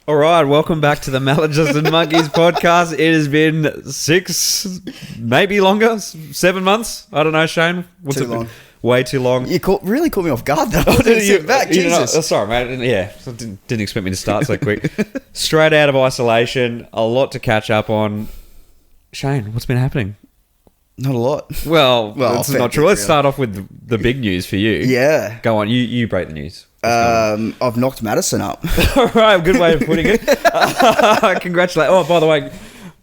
All right, welcome back to the Maladjusted Monkeys podcast. It has been 6, maybe longer, 7 months. I don't know, Shane. What's Too it been? long. Way too long. You really caught me off guard, though. I didn't sit back, Jesus. Sorry, mate. Yeah, didn't expect me to start so quick. Straight out of isolation, a lot to catch up on. Shane, what's been happening? Not a lot. Well, it's not true. Let's really. start off with the big news for you. Yeah. Go on, you break the news. I've knocked Madison up. All right, good way of putting it. Congratulations. Oh, by the way,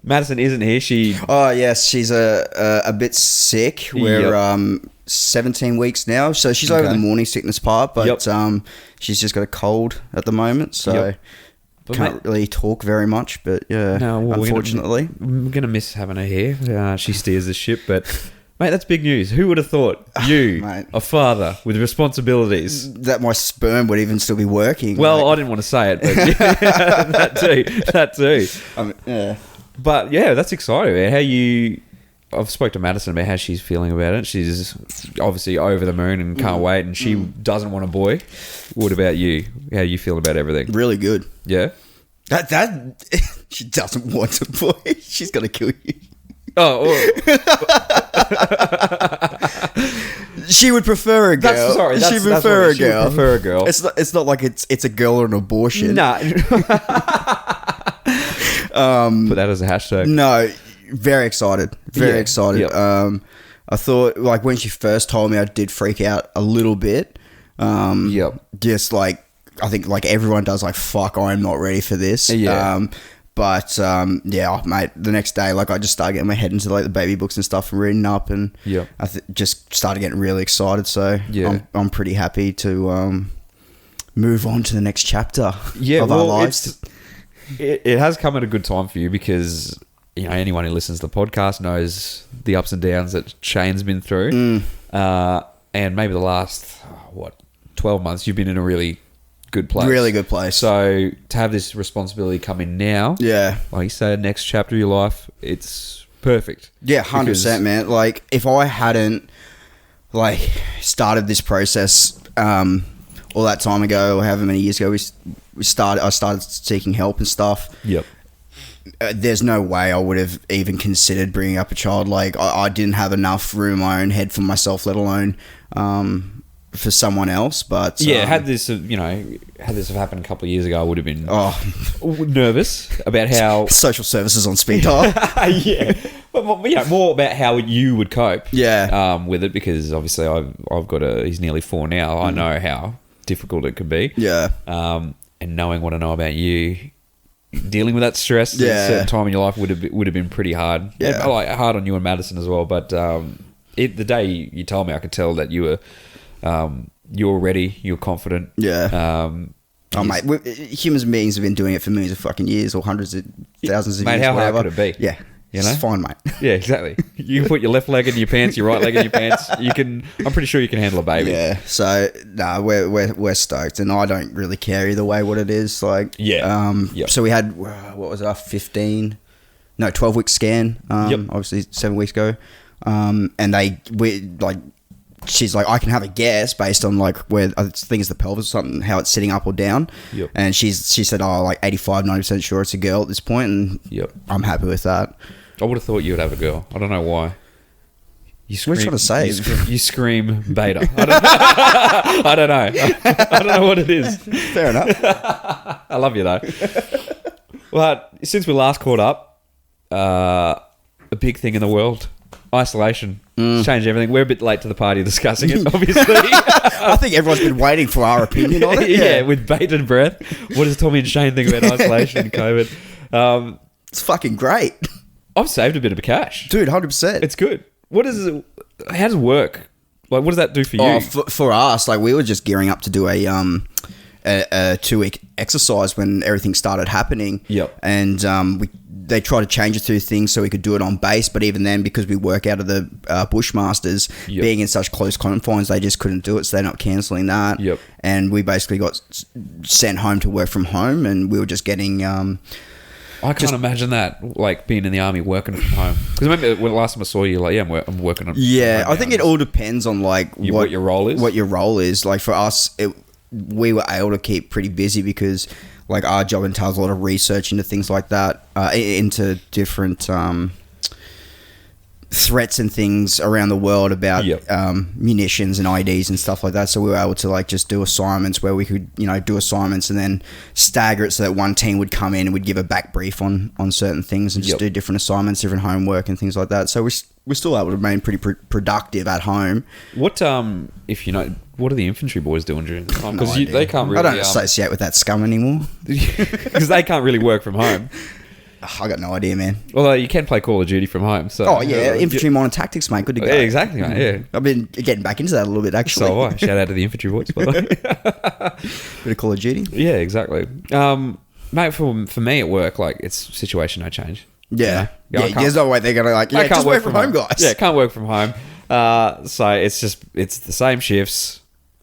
Madison isn't here. Oh, yes, she's a bit sick. We're 17 weeks now, so she's over the morning sickness part, but she's just got a cold at the moment, so can't really talk very much, but unfortunately. We're going to miss having her here. She steers the ship, but... Mate, that's big news. Who would have thought you, a father with responsibilities... That my sperm would even still be working. Well, I didn't want to say it, but that too. Yeah. But yeah, that's exciting, man. I've spoke to Madison about how she's feeling about it. She's obviously over the moon and can't wait, and she doesn't want a boy. What about you? How you feel about everything? Really good. Yeah? That she doesn't want a boy. She's going to kill you. She would prefer a girl. She'd prefer a girl. Prefer a girl. It's not like it's a girl or an abortion. Nah. Put that as a hashtag. No, very excited. Very excited. Yep. I thought, like, when she first told me, I did freak out a little bit. Just like, I think like everyone does, like, fuck, I'm not ready for this. Mate, the next day, like, I just started getting my head into like the baby books and stuff and reading up, and I just started getting really excited. So I'm pretty happy to move on to the next chapter of our lives. It has come at a good time for you because anyone who listens to the podcast knows the ups and downs that Shane's been through, and maybe the last 12 months you've been in a really good place. Really good place. So to have this responsibility come in now, like you say, next chapter of your life, it's perfect. Yeah, 100%, man. Like, if I hadn't like started this process all that time ago, or however many years ago I started seeking help and stuff. Yep. There's no way I would have even considered bringing up a child. Like, I didn't have enough room in my own head for myself, let alone for someone else. But had this have happened a couple of years ago, I would have been nervous about how social services on speed dial. but more about how you would cope with it, because obviously I've got he's nearly 4 now. I know how difficult it could be, and knowing what I know about you, dealing with that stress at a certain time in your life would have been pretty hard. Like, hard on you and Madison as well. But the day you told me, I could tell that you were ready, you're confident. Mate, humans and beings have been doing it for millions of fucking years, or hundreds of thousands of years. Mate, how hard could it be? Yeah. It's fine, mate. Yeah, exactly. You can put your left leg in your pants, your right leg in your pants. I'm pretty sure you can handle a baby. Yeah. So we're stoked, and I don't really care either way what it is. Like, So we had 12-week scan. Obviously 7 weeks ago. And she's like, I can have a guess based on like where I think it's the pelvis or something, how it's sitting up or down. And she said, like 85-90% sure it's a girl at this point, and I'm happy with that. I would have thought you would have a girl. I don't know why. What are you trying to say? You scream beta. I don't know. I don't know what it is. Fair enough. I love you though. Well, since we last caught up, a big thing in the world. Isolation. Changed everything. We're a bit late to the party discussing it, obviously. I think everyone's been waiting for our opinion on it. Yeah, with bated breath. What does Tommy and Shane think about isolation and COVID? It's fucking great. I've saved a bit of cash. Dude, 100%. It's good. How does it work? Like, what does that do for you? For us, like, we were just gearing up to do a 2-week exercise when everything started happening. And they tried to change a few things so we could do it on base, but even then, because we work out of the Bushmasters, being in such close confines, they just couldn't do it, so they're not cancelling that. And we basically got sent home to work from home, and we were just getting... I can't imagine that, like, being in the army working from home. Because I remember when the last time I saw you, like, I'm working on... Yeah, I think it all depends on, like... what your role is? What your role is. Like, for us, we were able to keep pretty busy because... like our job entails a lot of research into things like that, into different threats and things around the world about munitions and IEDs and stuff like that. So we were able to like just do assignments where we could, you know, do assignments and then stagger it so that one team would come in and would give a back brief on certain things and just do different assignments, different homework and things like that. So we're still able to remain pretty productive at home. What if you know, what are the infantry boys doing during the time? Because they can't really. I don't associate with that scum anymore because they can't really work from home. I got no idea, man. Although you can play Call of Duty from home. So infantry minor tactics, mate. Good to go. Yeah, exactly, mate. Yeah, I've been getting back into that a little bit actually. So have I. Shout out to the infantry boys, by the way. Bit of Call of Duty. Yeah, exactly. Mate, for me at work, like it's situation no change. Yeah, you know? There's no way they're gonna like. Yeah, just work from home, guys. Yeah, can't work from home. So it's the same shifts.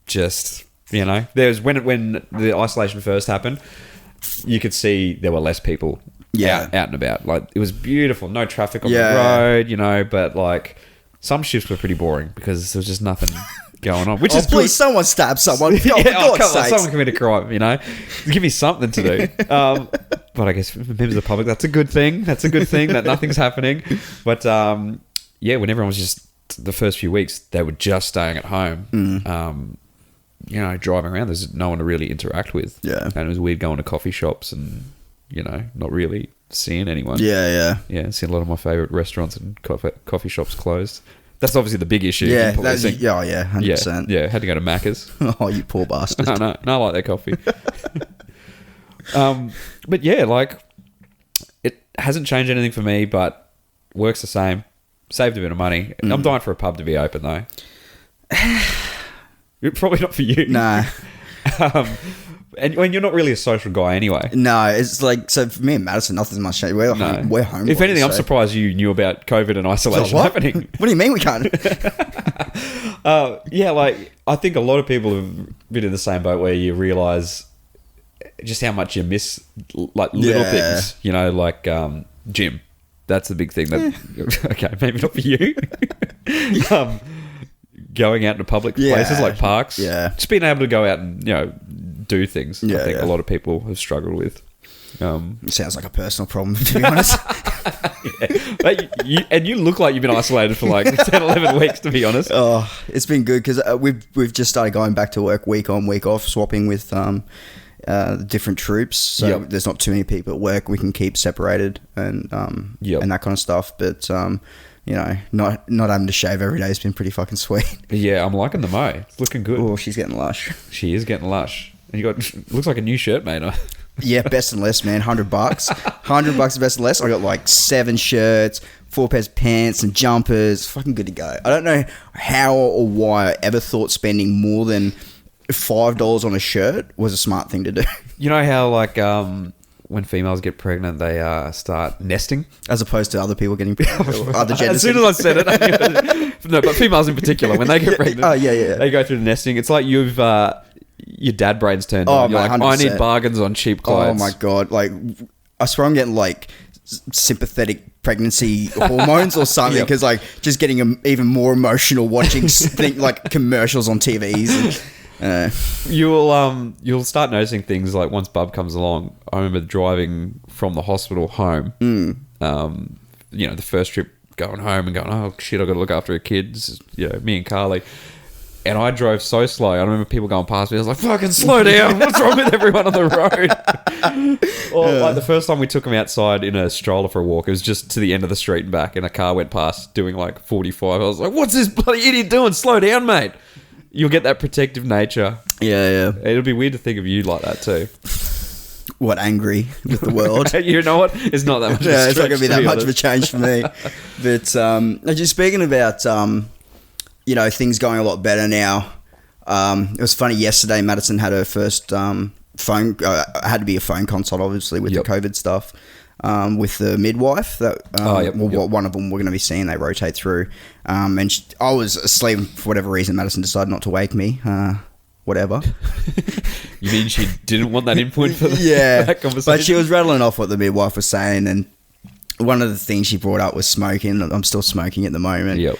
Just, you know, there's when the isolation first happened, you could see there were less people. Out and about. Like, it was beautiful. No traffic on the road, you know, but like some shifts were pretty boring because there was just nothing going on. Which is please, someone stab someone. Someone commit a crime, you know. Give me something to do. But I guess for members of the public, that's a good thing. That's a good thing that nothing's happening. But when everyone was just the first few weeks, they were just staying at home. You know, driving around, there's no one to really interact with. Yeah. And it was weird going to coffee shops and, you know, not really seeing anyone. Yeah. Seeing a lot of my favourite restaurants and coffee shops closed. That's obviously the big issue. Yeah, 100%. Yeah, had to go to Macca's. Oh, you poor bastard. No, I like their coffee. But yeah, like, it hasn't changed anything for me, but works the same. Saved a bit of money. I'm dying for a pub to be open, though. Probably not for you. No. And when you're not really a social guy anyway. No, it's like, so for me and Madison, nothing's much changed. We're home. If anything, I'm surprised you knew about COVID and isolation happening. What do you mean we can't? Like, I think a lot of people have been in the same boat where you realise just how much you miss, like, little things, you know, like gym. That's the big thing. Okay, maybe not for you. Going out into public places like parks. Yeah. Just being able to go out and, you know, do things. I think a lot of people have struggled with. It sounds like a personal problem, to be honest. You look like you've been isolated for like 10, 11 weeks, to be honest. Oh, it's been good because we've just started going back to work week on, week off, swapping with different troops. So there's not too many people at work. We can keep separated and that kind of stuff. But you know, not having to shave every day has been pretty fucking sweet. Yeah, I'm liking the mo. It's looking good. Oh, she's getting lush. She is getting lush. And you got, looks like a new shirt, mate. Yeah, best and less, man. $100. $100 is best and less. I got like 7 shirts, 4 pairs of pants and jumpers. Fucking good to go. I don't know how or why I ever thought spending more than $5 on a shirt was a smart thing to do. You know how like when females get pregnant, they start nesting? As opposed to other people getting other genders. As soon as I said it. No, but females in particular, when they get pregnant, they go through the nesting. It's like you've... your dad brain's turned on. You're like, 100%. I need bargains on cheap clothes. Oh my God. Like, I swear I'm getting like sympathetic pregnancy hormones or something because like just getting even more emotional watching like commercials on TVs. You'll start noticing things like once Bub comes along. I remember driving from the hospital home. You know, the first trip going home and going, oh shit, I've got to look after her kids. You know, me and Carly. And I drove so slow. I remember people going past me. I was like, fucking slow down. What's wrong with everyone on the road? Or like the first time we took him outside in a stroller for a walk, it was just to the end of the street and back. And a car went past doing like 45. I was like, what's this bloody idiot doing? Slow down, mate. You'll get that protective nature. Yeah. It'll be weird to think of you like that too. What, angry with the world? You know what? It's not that much of a stretch, it's not going to be that much of a change for me. But just speaking about... you know, things going a lot better now. It was funny, yesterday Madison had her first phone, had to be a phone consult obviously with the COVID stuff, with the midwife that one of them we're going to be seeing, they rotate through. And I was asleep for whatever reason. Madison decided not to wake me, whatever. You mean she didn't want that input for that conversation? But she was rattling off what the midwife was saying, and one of the things she brought up was smoking. I'm still smoking at the moment. Yep.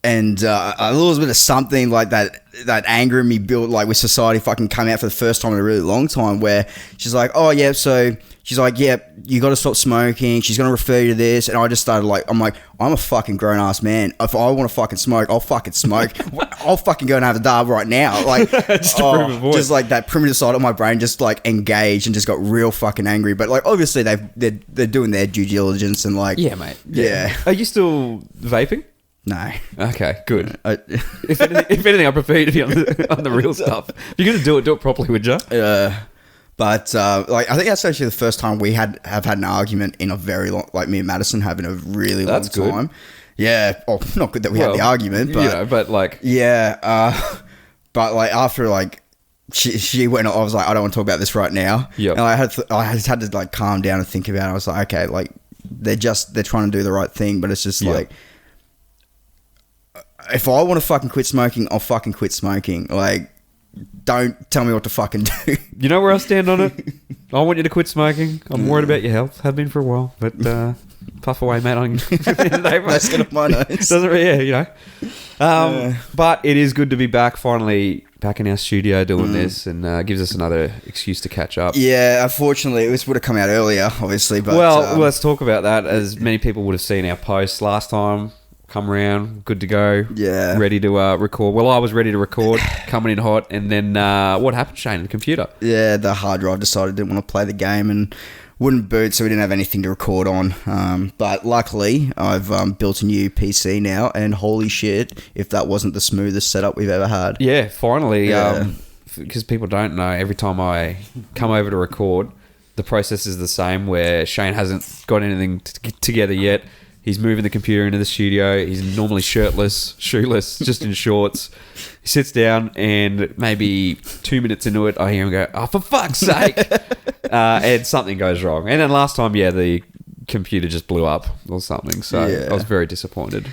And a little bit of something like that anger in me built, like, with society fucking come out for the first time in a really long time, where she's like, oh, yeah, so she's like, yeah, you got to stop smoking. She's going to refer you to this. And I just started like, I'm a fucking grown-ass man. If I want to fucking smoke, I'll fucking smoke. I'll fucking go and have a dab right now. Like, just like that primitive side of my brain just like engaged and just got real fucking angry. But like, obviously they're doing their due diligence and like... Yeah, mate. Yeah. Are you still vaping? No. Okay, good. If anything, I prefer you to be on the real stuff. If you're going to do it properly, would you? But like, I think that's actually the first time we have had an argument in a very long, like me and Madison having a really long time. Yeah. Oh, not good that we had the argument, but but like, yeah. But like after like she went, I was like, I don't want to talk about this right now. Yeah. And I just had to like calm down and think about it. I was like, okay, like they're trying to do the right thing, but it's just like, if I want to fucking quit smoking, I'll fucking quit smoking. Like, don't tell me what to fucking do. You know where I stand on it? I want you to quit smoking. I'm worried about your health. Have been for a while. But puff away, mate. Let's get up my nose. Doesn't really, you know. But it is good to be finally back in our studio doing this, and gives us another excuse to catch up. Yeah, unfortunately, this would have come out earlier, obviously. But well, let's talk about that. As many people would have seen our posts last time. Come around, good to go. Yeah. Ready to record. Well, I was ready to record, coming in hot. And then what happened, Shane? The computer. Yeah, the hard drive decided it didn't want to play the game and wouldn't boot, so we didn't have anything to record on. But luckily, I've built a new PC now, and holy shit, if that wasn't the smoothest setup we've ever had. Yeah, finally. Because people don't know, every time I come over to record, the process is the same, where Shane hasn't got anything together yet. He's moving the computer into the studio. He's normally shirtless, shoeless, just in shorts. He sits down, and maybe 2 minutes into it, I hear him go, "Oh, for fuck's sake!" And something goes wrong. And then last time, the computer just blew up or something. So I was very disappointed.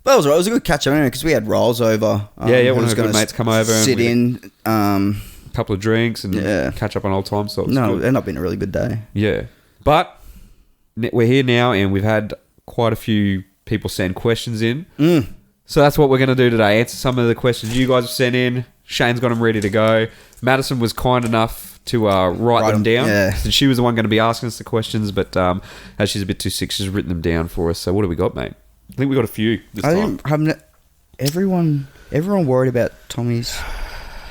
But it was right. It was a good catch up anyway, because we had Rolls over. One of our good mates come over, sit in, a couple of drinks, and catch up on old times. So it ended up being a really good day. Yeah, but we're here now, and we've had quite a few people send questions in. So that's what we're going to do today. Answer some of the questions you guys have sent in. Shane's got them ready to go. Madison was kind enough to write them down. Yeah. So she was the one going to be asking us the questions, but as she's a bit too sick, she's written them down for us. So what do we got, mate? I think we got a few this time. Everyone worried about Tommy's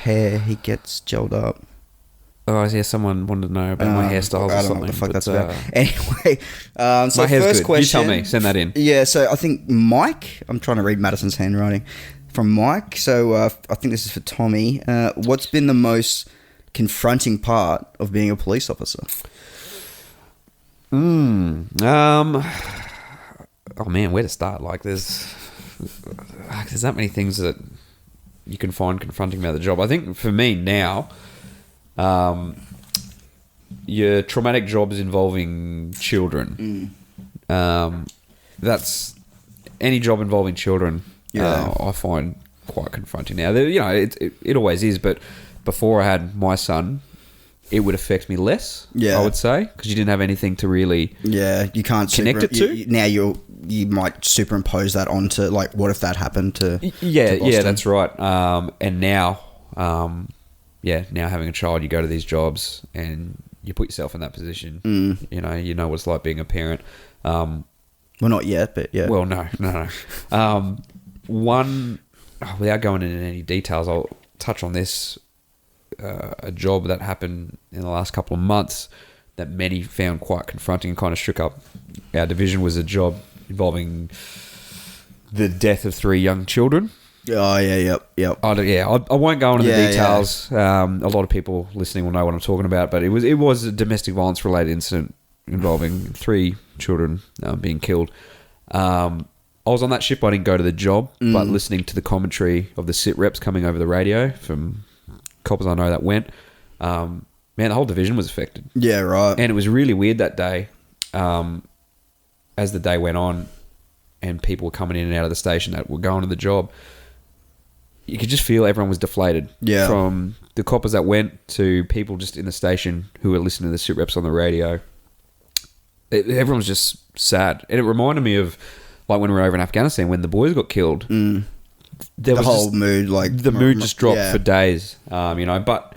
hair. He gets gelled up. Oh, yeah, someone wanted to know about my hairstyles or something. I don't know what the fuck that's about. Anyway, so my hair's first good. question... You tell me. Send that in. Yeah, so I think Mike... I'm trying to read Madison's handwriting. From Mike, so I think this is for Tommy. What's been the most confronting part of being a police officer? Oh, man, where to start? Like, there's that many things that you can find confronting about the job. I think for me now... your traumatic jobs involving children. That's any job involving children. I find quite confronting now. It always is, but before I had my son, it would affect me less. I would say, because you didn't have anything to really. You can't connect it to. Now you might superimpose that onto, like, what if that happened to? Yeah, that's right. And now. Now having a child, you go to these jobs and you put yourself in that position. You know what it's like being a parent. Well, not yet, but yeah. Well, no. Without going into any details, I'll touch on this. A job that happened in the last couple of months that many found quite confronting and kind of shook up our division was a job involving the death of 3 young children. Oh, yeah, yep. I won't go into the details. Yeah. A lot of people listening will know what I'm talking about, but it was a domestic violence related incident involving 3 children being killed. I was on that ship. I didn't go to the job, but listening to the commentary of the sit reps coming over the radio from coppers I know that went, man, the whole division was affected. Yeah, right. And it was really weird that day, as the day went on and people were coming in and out of the station that were going to the job. You could just feel everyone was deflated. Yeah. From the coppers that went to people just in the station who were listening to the sit reps on the radio. Everyone was just sad. And it reminded me of, like, when we were over in Afghanistan, when the boys got killed. the whole mood, like the mood just dropped for days. But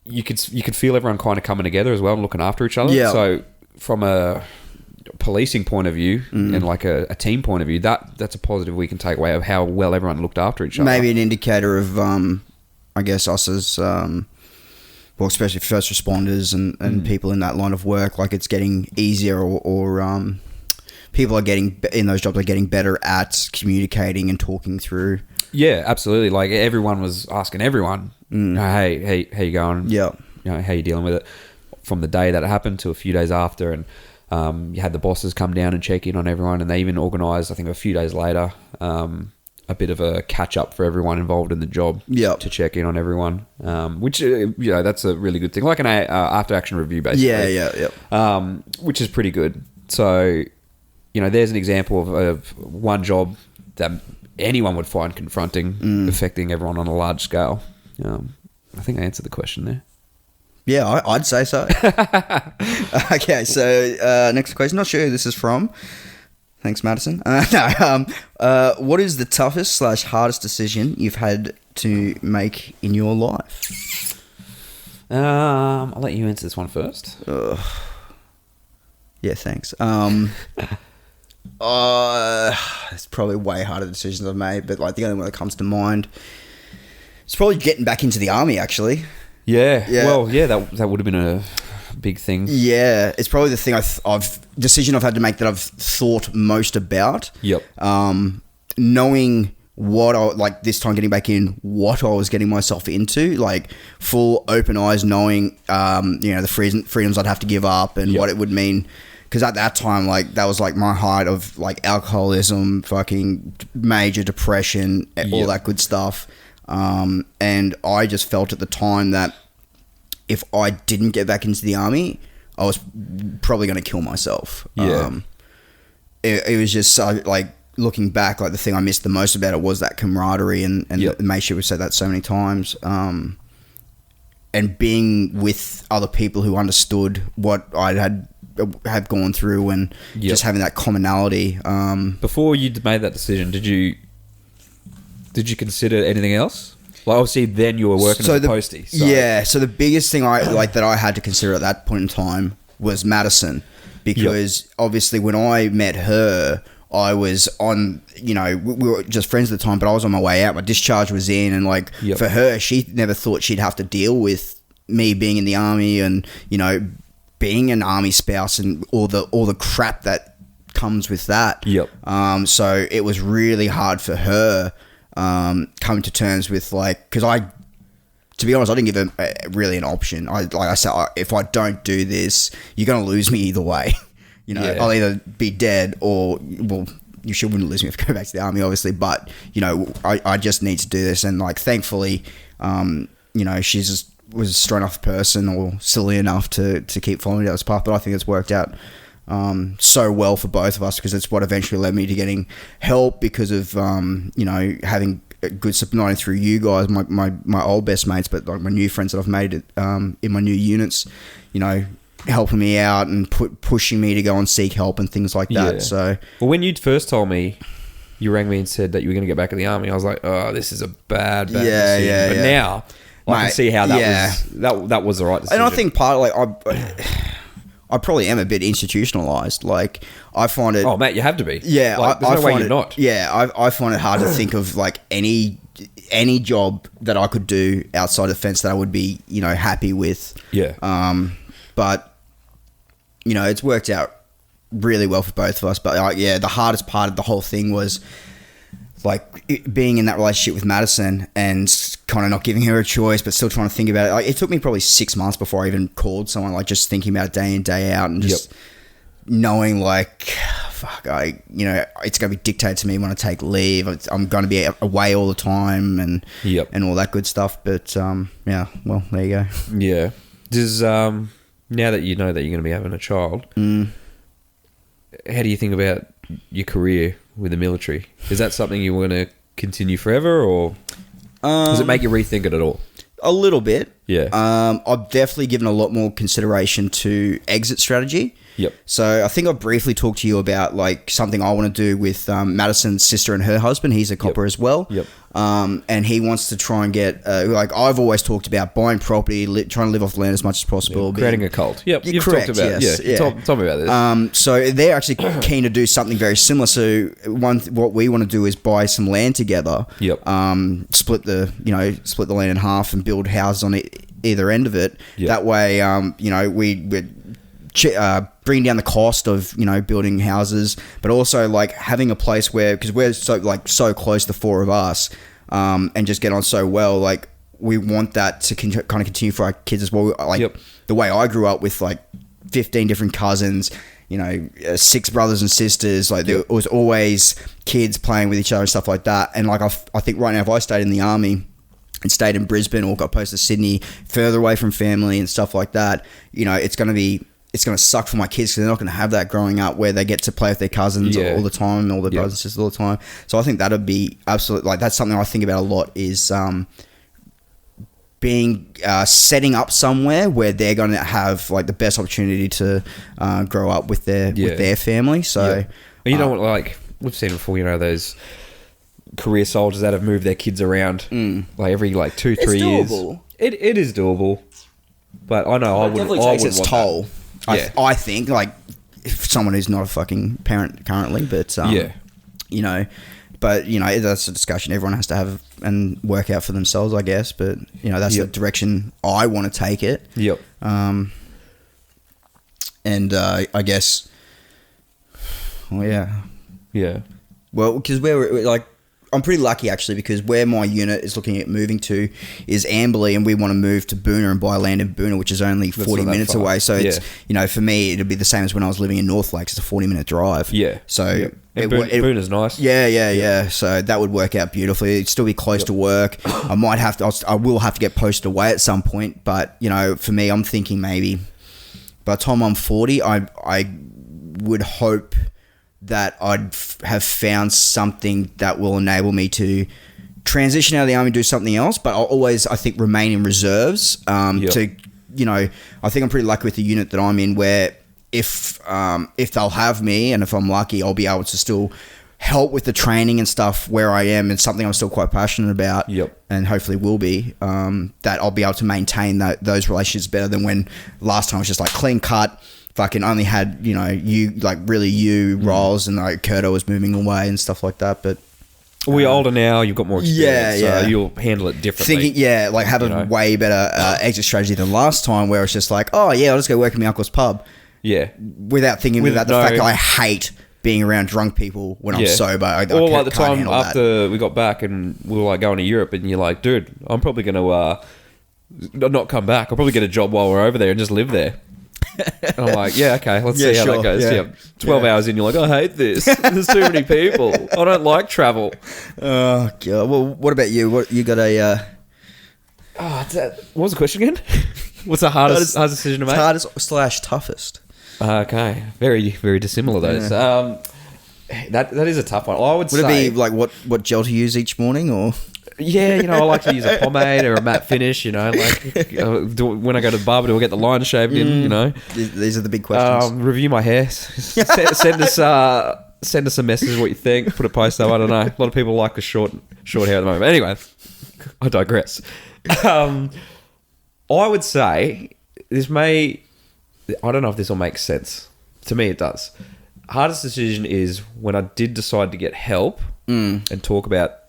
you could feel everyone kind of coming together as well and looking after each other. Yeah. So from a policing point of view and like a team point of view, that's a positive we can take away of how well everyone looked after each other. Maybe an indicator of, I guess, us as, well, especially first responders and people in that line of work, like it's getting easier or people are getting, in those jobs, are getting better at communicating and talking through. Yeah, absolutely. Like everyone was asking everyone, hey, how you going? Yeah. How you dealing with it from the day that it happened to a few days after. And you had the bosses come down and check in on everyone, and they even organised, I think a few days later, a bit of a catch up for everyone involved in the job to check in on everyone, which that's a really good thing, like an after action review basically. Which is pretty good. So there's an example of one job that anyone would find confronting, affecting everyone on a large scale. I think I answered the question there. Yeah, I'd say so. Okay, so next question. Not sure who this is from. Thanks, Madison. What is the toughest / hardest decision you've had to make in your life? I'll let you answer this one first. Yeah, thanks. It's probably way harder decisions I've made, but like the only one that comes to mind, it's probably getting back into the army, actually. Yeah. Well, yeah, that would have been a big thing. Yeah, it's probably the thing decision I've had to make that I've thought most about. Yep. Knowing what this time getting back in, what I was getting myself into, like full open eyes, knowing, the freedoms I'd have to give up and what it would mean. Because at that time, like that was like my height of like alcoholism, fucking major depression, all that good stuff. And I just felt at the time that if I didn't get back into the army, I was probably going to kill myself. Yeah. It was just so, like, looking back, like the thing I missed the most about it was that camaraderie and the mateship. We've said that so many times. And being with other people who understood what I had gone through and just having that commonality. Before you made that decision, did you consider anything else? Like obviously then you were working as a postie. So. Yeah, so the biggest thing that I had to consider at that point in time was Madison, because obviously when I met her, I was on, we were just friends at the time, but I was on my way out. My discharge was in, and for her, she never thought she'd have to deal with me being in the army and, being an army spouse and all the crap that comes with that. Yep. So it was really hard for her coming to terms with because to be honest, I didn't give her really an option. I said, if I don't do this, you're going to lose me either way. I'll either be dead or, well, you wouldn't lose me if I go back to the army, obviously, but, I just need to do this. And thankfully, she just was a strong enough person or silly enough to keep following down this path. But I think it's worked out so well for both of us, because it's what eventually led me to getting help because of having a good support, not only through you guys, my old best mates, but my new friends that I've made in my new units, helping me out and pushing me to go and seek help and things like that. So when you first told me, you rang me and said that you were going to get back in the army, I was like, oh, this is a bad decision. But now I can see how that was the right decision. And I think part I probably am a bit institutionalized. Like I find it. Oh, mate, you have to be. Yeah, there's no way you're not. Yeah, I find it hard to think of any job that I could do outside the fence that I would be happy with. Yeah. But it's worked out really well for both of us. But the hardest part of the whole thing was being in that relationship with Madison and kind of not giving her a choice, but still trying to think about it. It took me probably 6 months before I even called someone, just thinking about it day in, day out, and just knowing fuck, it's going to be dictated to me when I take leave. I'm going to be away all the time and all that good stuff. But well, there you go. Yeah. Does now that you know that you're going to be having a child, how do you think about your career with the military? Is that something you want to continue forever, or does it make you rethink it at all? A little bit. Yeah. I've definitely given a lot more consideration to exit strategy. Yep. So I think I briefly talked to you about like something I want to do with Madison's sister and her husband. He's a copper as well. Yep. And he wants to try and get like I've always talked about buying property, trying to live off the land as much as possible, creating a cult. Yep, you've correct, talked about Tell me about this. So they're actually keen to do something very similar. So what we want to do is buy some land together. Yep. Split the land in half and build houses on either end of it. Yep. That way, we bring down the cost of building houses, but also like having a place where, because we're so close, the four of us, and just get on so well, like we want that to kind of continue for our kids as well. Like the way I grew up with like 15 different cousins, 6 brothers and sisters, like there was always kids playing with each other and stuff like that. And like I think right now, if I stayed in the army and stayed in Brisbane or got posted to Sydney, further away from family and stuff like that, it's going to suck for my kids because they're not going to have that growing up where they get to play with their cousins all the time, all their brothers and sisters all the time. So I think that would be absolutely, like, that's something I think about a lot is setting up somewhere where they're going to have like the best opportunity to grow up with their family. So you know what, like we've seen before, those career soldiers that have moved their kids around like every 2-3 years. It is doable, but I know I would. Definitely takes its toll. I think, like, if someone who's not a fucking parent currently, but that's a discussion everyone has to have and work out for themselves, I guess. But that's the direction I want to take it. Yep. And I guess, yeah. Well, because we're like, I'm pretty lucky actually, because where my unit is looking at moving to is Amberley, and we want to move to Boona and buy land in Boona, which is only 40 minutes away. So it's, for me, it'd be the same as when I was living in North Lakes. It's a 40-minute drive. Yeah. So Boona's nice. Yeah. So that would work out beautifully. It'd still be close to work. I will have to get posted away at some point, but for me, I'm thinking maybe by the time I'm 40, I would hope that I'd have found something that will enable me to transition out of the army and do something else, but I'll always, I think, remain in reserves. I think I'm pretty lucky with the unit that I'm in, where if they'll have me and if I'm lucky, I'll be able to still help with the training and stuff where I am. It's something I'm still quite passionate about, and hopefully will be, that I'll be able to maintain those relationships better than when last time it was just like clean cut. Fucking only had, roles, and like Kurto was moving away and stuff like that. But we're older now, you've got more experience, so you'll handle it differently. Have a way better exit strategy than last time, where it's just like, oh yeah, I'll just go work in my uncle's pub. Yeah. Without thinking about the fact that I hate being around drunk people when I'm sober. Or like the time after we got back and we were like going to Europe, and you're like, dude, I'm probably going to not come back. I'll probably get a job while we're over there and just live there. I'm like, okay, let's see how that goes. 12 hours in, you're like, I hate this. There's too many people. I don't like travel. Oh, God. Well, what about you? What you got a... what was the question again? What's the hardest decision to make? Hardest / toughest. Okay. Very, very dissimilar, those. That is a tough one. Would it be like what gel to use each morning, or... Yeah, I like to use a pomade or a matte finish, when I go to the barber, do I get the line shaved in, These are the big questions. Review my hair. Send us a message what you think. Put a post up. I don't know. A lot of people like the short hair at the moment. But anyway, I digress. I would say I don't know if this will make sense. To me, it does. Hardest decision is when I did decide to get help and talk about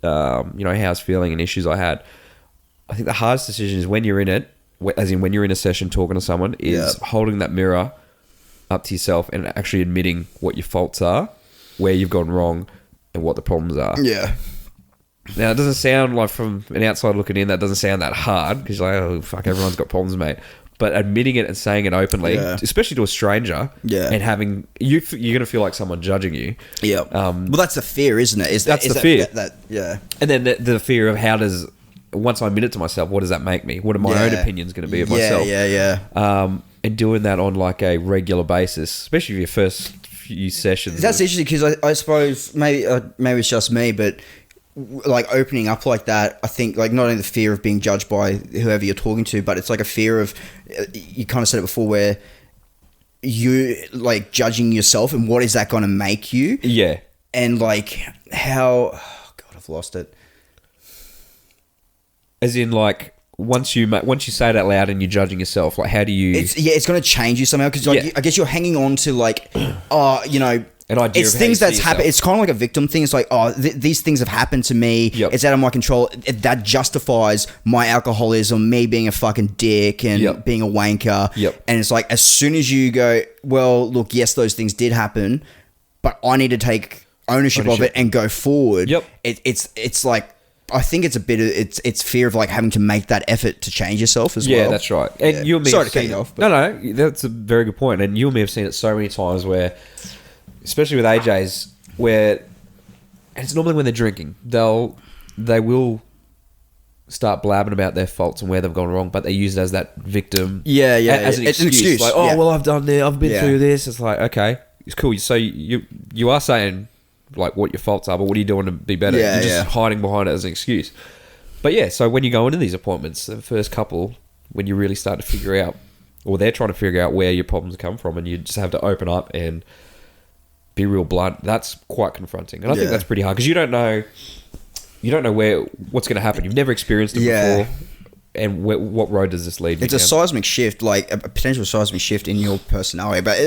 how I was feeling and issues I had. I think the hardest decision is when you're in it, as in when you're in a session talking to someone, is holding that mirror up to yourself and actually admitting what your faults are, where you've gone wrong, and what the problems are. Yeah. Now, it doesn't sound like, from an outside looking in, that doesn't sound that hard, because you're like, oh, fuck, everyone's got problems, mate. But admitting it and saying it openly, especially to a stranger, and having you're going to feel like someone judging you. Yeah. Well, that's the fear, isn't it? That's the fear. And then the fear of once I admit it to myself, what does that make me? What are my own opinions going to be of myself? And doing that on like a regular basis, especially your first few sessions. That's interesting, because I suppose maybe it's just me, but like opening up like that, I think, like, not only the fear of being judged by whoever you're talking to, but it's like a fear of, you kind of said it before, where you like judging yourself and what is that going to make you? Yeah. And like how, oh God, I've lost it. As in, like, once you say it out loud and you're judging yourself, like, how do you? It's going to change you somehow because like, I guess you're hanging on to like, you know, an idea. It's things that's happened. It's kind of like a victim thing. It's like, these things have happened to me. Yep. It's out of my control. That justifies my alcoholism, me being a fucking dick and being a wanker. Yep. And it's like, as soon as you go, well, look, yes, those things did happen, but I need to take ownership of it and go forward. Yep. It's like, I think it's a bit of it's fear of like having to make that effort to change yourself as well. Yeah, that's right. And you and me, sorry to cut you off. No, that's a very good point. And you and me have seen it so many times where, especially with AJs, where, and it's normally when they're drinking, they will start blabbing about their faults and where they've gone wrong, but they use it as that victim. Yeah. As an excuse. Like, well, I've done this, I've been through this. It's like, okay, it's cool. So you are saying like what your faults are, but what are you doing to be better? You're just hiding behind it as an excuse. But yeah, so when you go into these appointments, the first couple, when you really start to figure out, or they're trying to figure out where your problems come from, and you just have to open up and be real blunt, that's quite confronting. And I think that's pretty hard because you don't know what's going to happen. You've never experienced it before. And what road does this lead you It's a seismic shift, like a potential seismic shift in your personality, but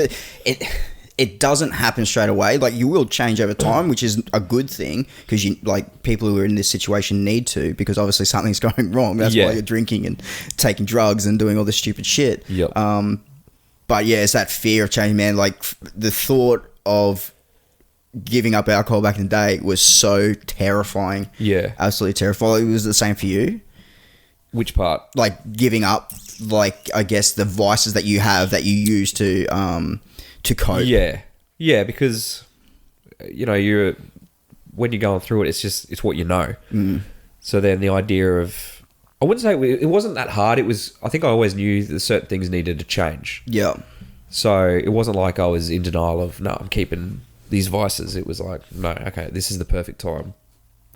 it doesn't happen straight away. Like, you will change over time, which is a good thing because you like people who are in this situation need to, because obviously something's going wrong. That's why you're drinking and taking drugs and doing all this stupid shit. Yep. But yeah, it's that fear of change, man. Like the thought of giving up alcohol back in the day was so terrifying. Yeah, absolutely terrifying. It was the same for you. Which part? Like giving up, like I guess the vices that you have that you use to cope. Yeah, because you know when you're going through it, it's what you know. So then the idea of, I wouldn't say it wasn't that hard. It was, I think I always knew that certain things needed to change. Yeah. So it wasn't like I was in denial of, no, I'm keeping these vices. It was like, no, okay, this is the perfect time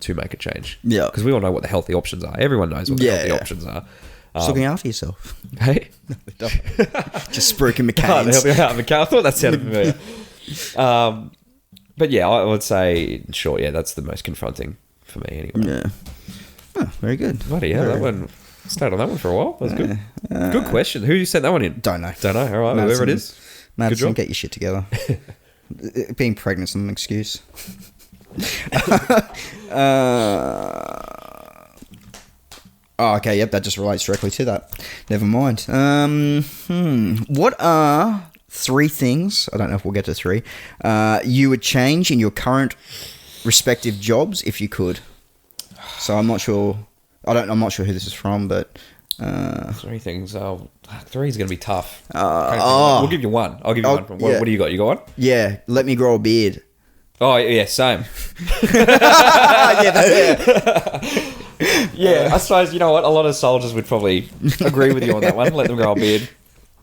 to make a change. Yeah. Because we all know what the healthy options are. Everyone knows what the healthy options are. Just looking after yourself. Hey? Just spruiking McCain's. I thought that sounded familiar. But yeah, I would say, sure, that's the most confronting for me anyway. Yeah. Oh, very good. Bloody hell, that one, stayed on that one for a while. That was good. Good question. Who sent that one in? Don't know. All right, Madison, whoever it is. Madison, get your shit together. Being pregnant's not an excuse. Okay, yep, that just relates directly to that. Never mind. What are 3 things, I don't know if we'll get to 3, you would change in your current respective jobs if you could? So I'm not sure who this is from, but 3 things. 3 is going to be tough. We'll give you one. I'll give you one. What do you got? You got one? Yeah, let me grow a beard. Oh, yeah, same. Yeah, I suppose, you know what? A lot of soldiers would probably agree with you on that one. Let them grow a beard.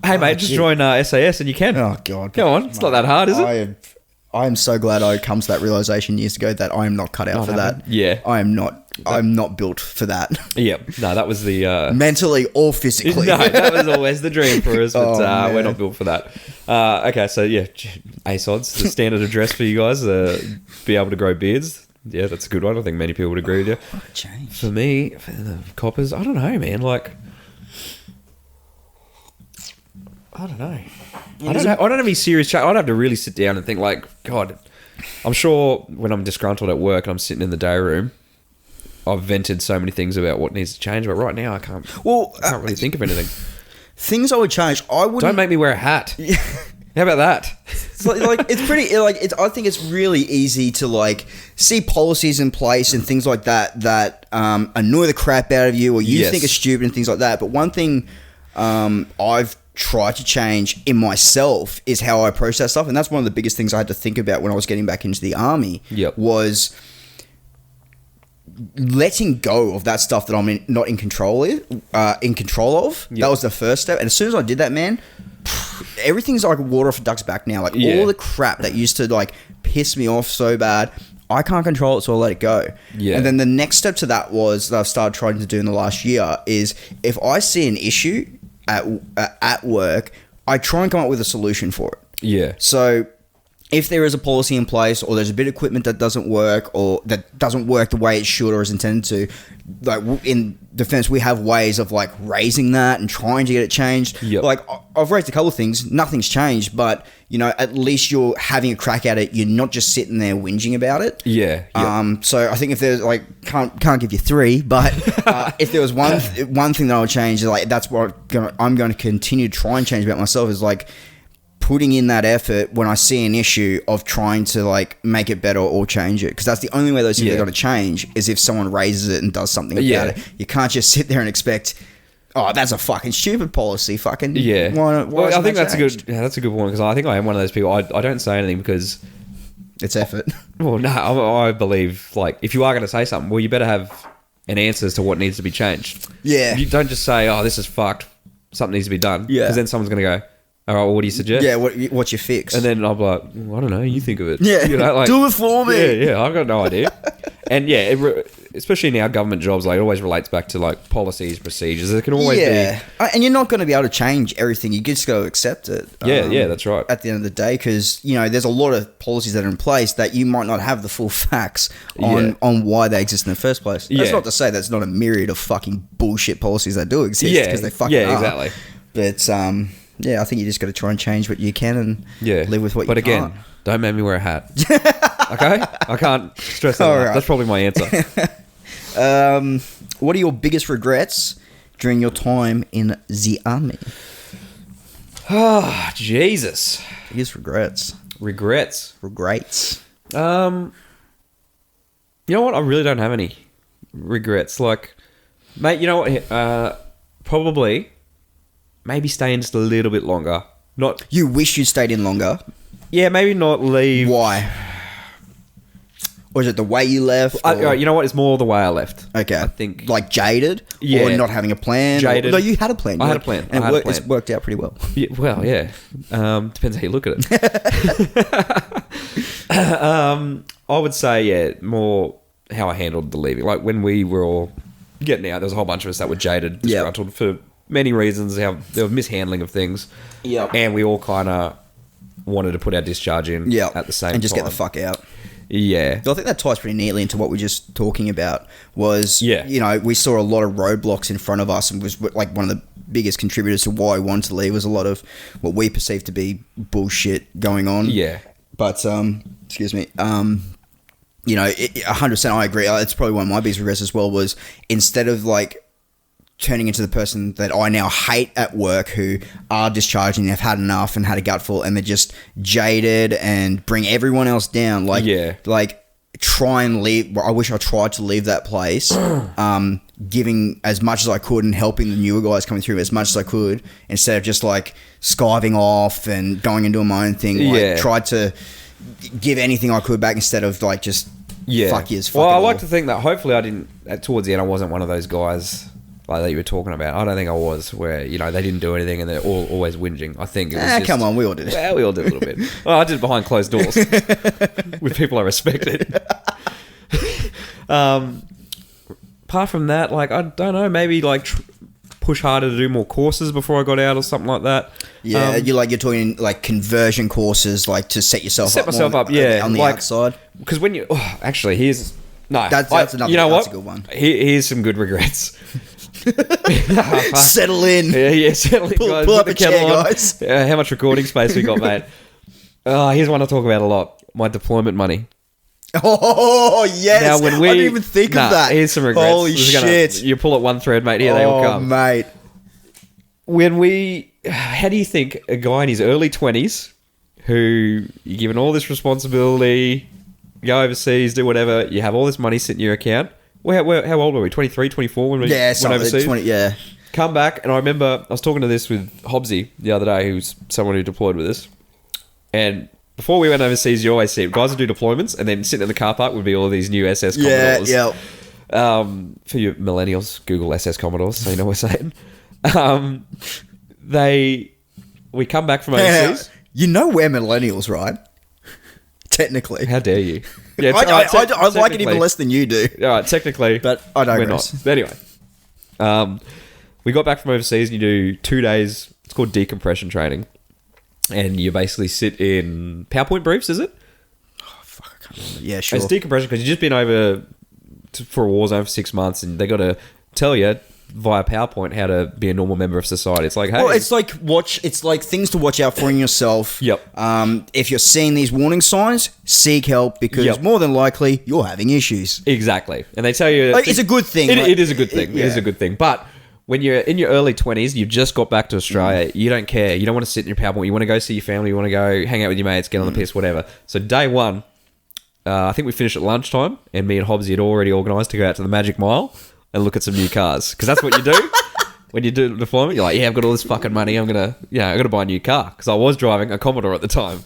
Hey, mate, just join SAS and you can. Oh, God. Go on. It's not that hard, is it? I am so glad I come to that realization years ago that I am not cut out for that. Yeah. I'm not built for that. Yeah. No, that was the... mentally or physically. No, that was always the dream for us, but we're not built for that. Okay, so yeah, ASODs, the standard address for you guys, be able to grow beards. Yeah, that's a good one. I think many people would agree with you. What change? For me, for the coppers, I don't know, man. Like... I don't know. I don't have any serious chat. I'd have to really sit down and think, like, God, I'm sure when I'm disgruntled at work and I'm sitting in the day room, I've vented so many things about what needs to change, but right now I can't really think of anything. Things I would change, I wouldn't... Don't make me wear a hat. How about that? It's pretty, I think it's really easy to, like, see policies in place and things like that annoy the crap out of you or you think are stupid and things like that. But one thing I've tried to change in myself is how I approach that stuff, and that's one of the biggest things I had to think about when I was getting back into the army. Was letting go of that stuff that I'm not in control of. That was the first step, and as soon as I did that, man, everything's like water off a duck's back now. Like all the crap that used to like piss me off so bad, I can't control it, so I let it go. And then the next step to that was that I've started trying to do in the last year is if I see an issue at work, I try and come up with a solution for it. Yeah. So if there is a policy in place, or there's a bit of equipment that doesn't work, or that doesn't work the way it should or is intended to, like in defense, we have ways of like raising that and trying to get it changed. Yep. Like I've raised a couple of things, nothing's changed, but you know, at least you're having a crack at it. You're not just sitting there whinging about it. Yeah. So I think if there's like, can't give you three, but if there was one thing that I would change, like that's what I'm going to continue to try and change about myself, is like putting in that effort when I see an issue of trying to like make it better or change it, because that's the only way those things are going to change, is if someone raises it and does something about it. You can't just sit there and expect, oh, that's a fucking stupid policy. Fucking why I think that's a good one, because I think I am one of those people. I don't say anything because it's effort. Well, no, I believe like if you are going to say something, well, you better have an answer as to what needs to be changed. Yeah, you don't just say, oh, this is fucked, something needs to be done. Yeah, because then someone's going to go, all right, well, what do you suggest? Yeah, what's your fix? And then I'm like, well, I don't know, you think of it. Yeah, you know, like, do it for me. Yeah, I've got no idea. And yeah, especially in our government jobs, like it always relates back to like policies, procedures. There can always be, and you're not going to be able to change everything. You just got to accept it. Yeah, that's right. At the end of the day, because you know, there's a lot of policies that are in place that you might not have the full facts on why they exist in the first place. That's not to say that's not a myriad of fucking bullshit policies that do exist, because they fucking are. Exactly. But yeah, I think you just got to try and change what you can and live with what you can. But again, don't make me wear a hat. Okay? I can't stress that enough. Right. That's probably my answer. What are your biggest regrets during your time in the army? Oh, Jesus. Biggest regrets. Regrets. You know what? I really don't have any regrets. Like, mate, you know what? Probably maybe stay in just a little bit longer. Not. You wish you'd stayed in longer? Yeah, maybe not leave. Why? Or is it the way you left? You know what? It's more the way I left. Okay. I think. Like jaded? Yeah. Or not having a plan? Jaded. No, you had a plan. I had a plan. And it's worked out pretty well. Yeah, well, yeah. Depends how you look at it. I would say, more how I handled the leaving. Like when we were all getting out, there was a whole bunch of us that were jaded, disgruntled for many reasons. How there was mishandling of things. Yeah. And we all kind of wanted to put our discharge in at the same time. And just get the fuck out. Yeah. So I think that ties pretty neatly into what we were just talking about was, you know, we saw a lot of roadblocks in front of us, and was like one of the biggest contributors to why we wanted to leave was a lot of what we perceived to be bullshit going on. Yeah. But, excuse me, you know, 100% I agree. It's probably one of my biggest regrets as well, was instead of like turning into the person that I now hate at work, who are discharging, they've had enough and had a gutful, and they're just jaded and bring everyone else down. Like try and leave. I wish I tried to leave that place, giving as much as I could and helping the newer guys coming through as much as I could, instead of just like skiving off and going and doing my own thing. Like, tried to give anything I could back instead of like just fuck yous. Well, I like to think that hopefully I didn't, towards the end, I wasn't one of those guys like that you were talking about. I don't think I was, where, you know, they didn't do anything and they're always whinging. I think it was just, come on, we all did it. Well, we all did a little bit. Well, I did it behind closed doors with people I respected. Apart from that, like, I don't know, maybe like push harder to do more courses before I got out or something like that. Yeah, you're talking like conversion courses, like to set yourself up. On the outside. Because when you actually, here's that's another. You know that's what? A good one. Here's some good regrets. Settle in. Yeah, settle in, guys. Pull up a chair, guys. How much recording space we got, mate? Here's one I talk about a lot. My deployment money. Oh, yes. Now, when I didn't even think of that. Here's some regrets. Holy shit. You pull at one thread, mate. Here they all come. Oh, mate. How do you think a guy in his early 20s, who you're given all this responsibility, go overseas, do whatever, you have all this money sitting in your account. How old were we? 23, 24 when we went overseas? 20, Come back, and I remember I was talking to this with Hobbsy the other day, who's someone who deployed with us. And before we went overseas, you always see guys would do deployments, and then sitting in the car park would be all these new SS Commodores. Yeah. For you millennials, Google SS Commodores, so you know what we're saying. We come back from overseas. You know we're millennials, right? Technically. How dare you? Yeah, I like it even less than you do. All right, technically, but I don't. We're not. But anyway, we got back from overseas, and you do 2 days. It's called decompression training, and you basically sit in PowerPoint briefs, is it? Oh, fuck, I can't remember. Yeah, sure. It's decompression because you've just been over for a war zone for 6 months and they got to tell you via PowerPoint how to be a normal member of society. It's like, hey. Well, it's like things to watch out for in yourself. Yep. If you're seeing these warning signs, seek help because more than likely you're having issues. Exactly. And they tell you... It's a good thing. It is a good thing. It is a good thing. But when you're in your early 20s, you've just got back to Australia, you don't care. You don't want to sit in your PowerPoint. You want to go see your family. You want to go hang out with your mates, get on the piss, whatever. So day one, I think we finished at lunchtime and me and Hobbsy had already organised to go out to the Magic Mile and look at some new cars. Because that's what you do. When you do deployment, you're like, yeah, I've got all this fucking money. I'm going to buy a new car. Because I was driving a Commodore at the time.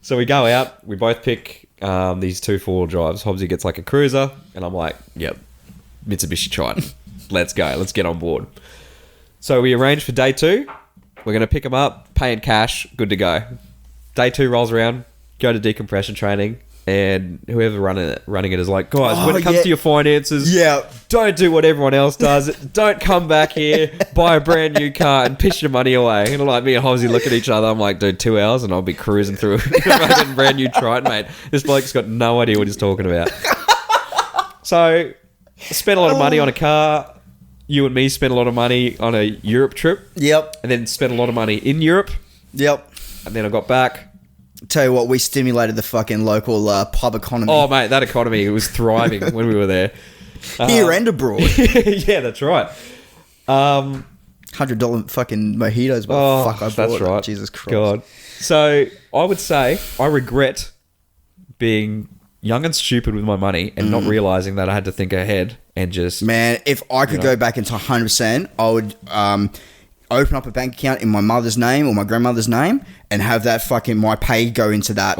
So we go out. We both pick these 2 4-wheel drives. Hobbsy gets like a Cruiser. And I'm like, yep, Mitsubishi Triton. Let's go. Let's get on board. So we arrange for day 2. We're going to pick them up, pay in cash, good to go. Day 2 rolls around, go to decompression training. And whoever running it is like, guys, when it comes to your finances, don't do what everyone else does. Don't come back here, buy a brand new car and piss your money away. And like me and Hobbsy look at each other. I'm like, dude, 2 hours and I'll be cruising through a fucking brand new Triton, mate. This bloke's got no idea what he's talking about. So, spent a lot of money on a car. You and me spent a lot of money on a Europe trip. Yep. And then spent a lot of money in Europe. Yep. And then I got back. Tell you what, we stimulated the fucking local pub economy. Oh, mate, that economy, it was thriving when we were there. Here and abroad. Yeah, that's right. $100 fucking mojitos. Fuck, I bought that's right. Jesus Christ. God. So, I would say I regret being young and stupid with my money and not realising that I had to think ahead and just... Man, if I could go back into 100%, I would... open up a bank account in my mother's name or my grandmother's name and have that fucking my pay go into that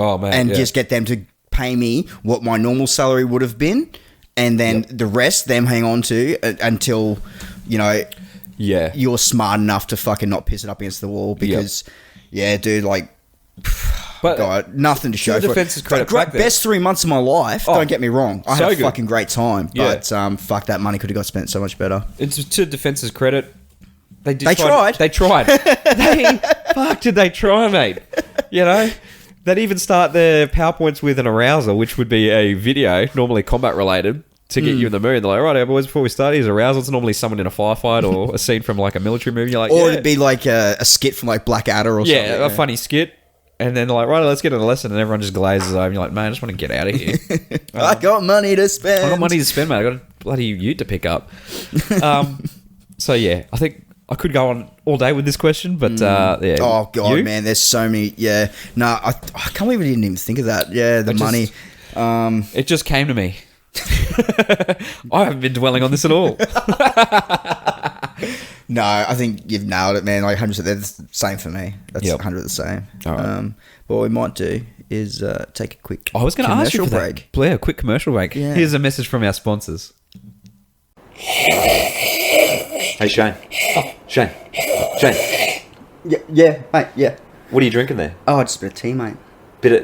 just get them to pay me what my normal salary would have been and then the rest them hang on to until you're smart enough to fucking not piss it up against the wall because dude, like but God, nothing to show for defense's credit best 3 months of my life, don't get me wrong, I had a fucking great time, but fuck, that money could have got spent so much better. It's to defense's credit. They tried. They tried. Fuck, did they try, mate? You know? They'd even start their PowerPoints with an arousal, which would be a video, normally combat related, to get you in the mood. They're like, right, boys, before we start, here's arousal. It's normally someone in a firefight or a scene from like a military movie. You're like, or it'd be like a skit from like Blackadder or something. Yeah, a funny skit. And then they're like, right, let's get into the lesson. And everyone just glazes over. And you're like, man, I just want to get out of here. I got money to spend. I got money to spend, mate. I got a bloody ute to pick up. So, yeah, I think I could go on all day with this question, but yeah. Oh, God, man, there's so many. Yeah. No, I can't believe we didn't even think of that. Yeah, the money. It just came to me. I haven't been dwelling on this at all. No, I think you've nailed it, man. Like 100%, they're the same for me. That's 100% the same. All right. What we might do is take a quick I was going to ask you for break. That. Blair, a quick commercial break. Yeah. Here's a message from our sponsors. Hey, Shane. Shane. Yeah, mate, yeah. What are you drinking there? Oh, just a bit of tea, mate.